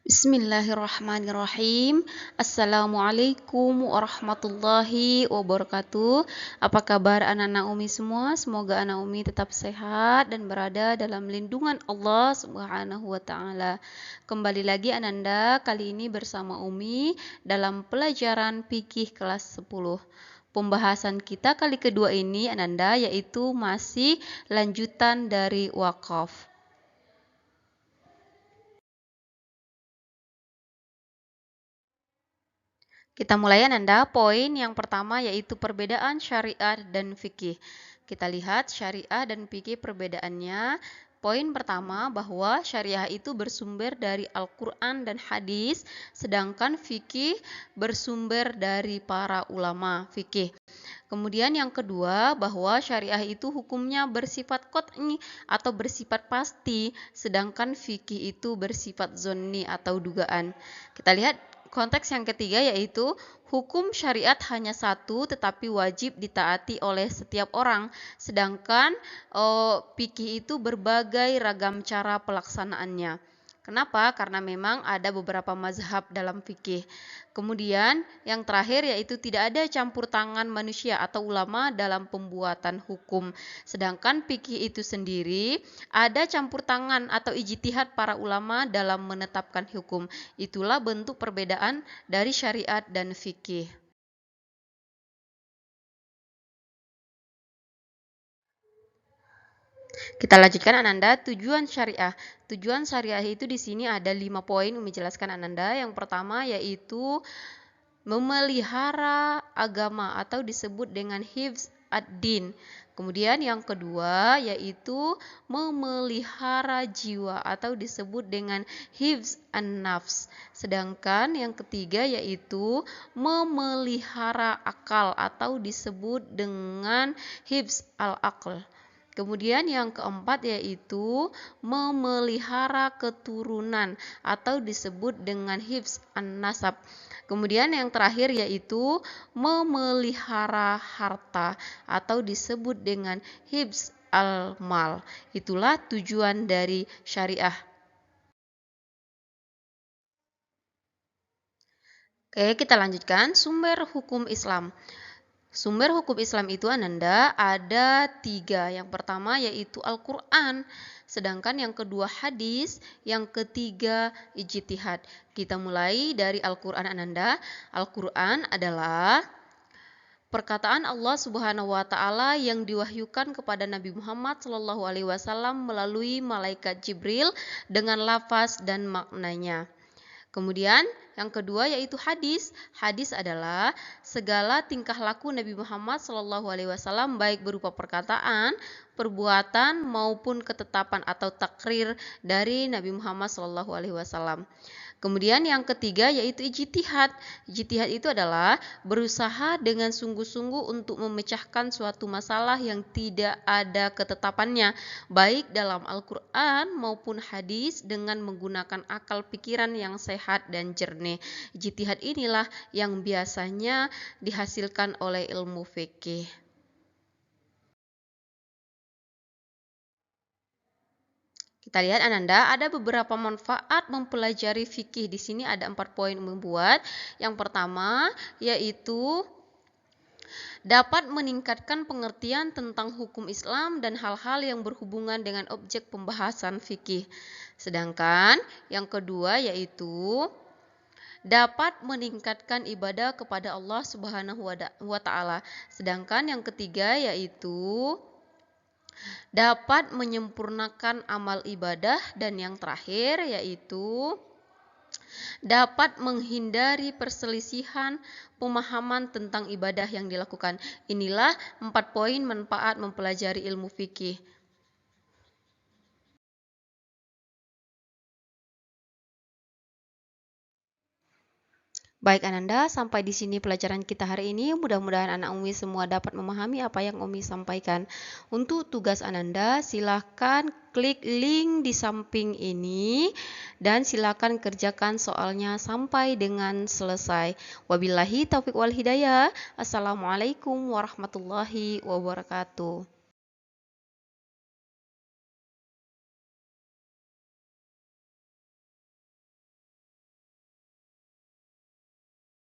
Bismillahirrahmanirrahim. Assalamualaikum warahmatullahi wabarakatuh. Apa kabar anak-anak Umi semua? Semoga anak Umi tetap sehat dan berada dalam lindungan Allah Subhanahu wa taala. Kembali lagi Ananda kali ini bersama Umi dalam pelajaran fikih kelas 10. Pembahasan kita kali kedua ini Ananda yaitu masih lanjutan dari wakaf. Kita mulai Ananda, poin yang pertama yaitu perbedaan syariat dan fikih. Kita lihat syariah dan fikih perbedaannya. Poin pertama bahwa syariah itu bersumber dari Al-Quran dan hadis, sedangkan fikih bersumber dari para ulama fikih. Kemudian yang kedua bahwa syariah itu hukumnya bersifat qat'i atau bersifat pasti, sedangkan fikih itu bersifat zonni atau dugaan. Kita lihat konteks yang ketiga yaitu hukum syariat hanya satu tetapi wajib ditaati oleh setiap orang, sedangkan fikih itu berbagai ragam cara pelaksanaannya. Kenapa? Karena memang ada beberapa mazhab dalam fikih. Kemudian yang terakhir yaitu tidak ada campur tangan manusia atau ulama dalam pembuatan hukum. Sedangkan fikih itu sendiri ada campur tangan atau ijtihad para ulama dalam menetapkan hukum. Itulah bentuk perbedaan dari syariat dan fikih. Kita lanjutkan Ananda, tujuan syariah. Tujuan syariah itu di sini ada 5 poin Umi jelaskan Ananda. Yang pertama yaitu memelihara agama atau disebut dengan hifz ad-din. Kemudian yang kedua yaitu memelihara jiwa atau disebut dengan hifz an-nafs. Sedangkan yang ketiga yaitu memelihara akal atau disebut dengan hifz al-aql. Kemudian yang keempat yaitu memelihara keturunan atau disebut dengan hifz an-nasab. Kemudian yang terakhir yaitu memelihara harta atau disebut dengan hifz al-mal. Itulah tujuan dari syariah. Oke, kita lanjutkan sumber hukum Islam. Sumber hukum Islam itu Ananda ada 3. Yang pertama yaitu Al-Quran, sedangkan yang kedua hadis, yang ketiga ijtihad. Kita mulai dari Al-Quran Ananda. Al-Quran adalah perkataan Allah Subhanahu wa taala yang diwahyukan kepada Nabi Muhammad SAW melalui malaikat Jibril dengan lafaz dan maknanya. Kemudian yang kedua yaitu hadis. Hadis adalah segala tingkah laku Nabi Muhammad SAW baik berupa perkataan, perbuatan maupun ketetapan atau takrir dari Nabi Muhammad SAW. Kemudian yang ketiga yaitu ijtihad. Ijtihad itu adalah berusaha dengan sungguh-sungguh untuk memecahkan suatu masalah yang tidak ada ketetapannya, baik dalam Al-Quran maupun hadis dengan menggunakan akal pikiran yang sehat dan jernih. Ijtihad inilah yang biasanya dihasilkan oleh ilmu fikih. Kita lihat Ananda, ada beberapa manfaat mempelajari fikih. Di sini ada 4 poin membuat. Yang pertama yaitu dapat meningkatkan pengertian tentang hukum Islam dan hal-hal yang berhubungan dengan objek pembahasan fikih. Sedangkan yang kedua yaitu dapat meningkatkan ibadah kepada Allah Subhanahu wa taala. Sedangkan yang ketiga yaitu dapat menyempurnakan amal ibadah, dan yang terakhir yaitu dapat menghindari perselisihan pemahaman tentang ibadah yang dilakukan. Inilah 4 poin manfaat mempelajari ilmu fikih. Baik Ananda, sampai di sini pelajaran kita hari ini. Mudah-mudahan anak Umi semua dapat memahami apa yang Umi sampaikan. Untuk tugas Ananda, silahkan klik link di samping ini dan silahkan kerjakan soalnya sampai dengan selesai. Wabillahi taufiq wal hidayah. Assalamualaikum warahmatullahi wabarakatuh.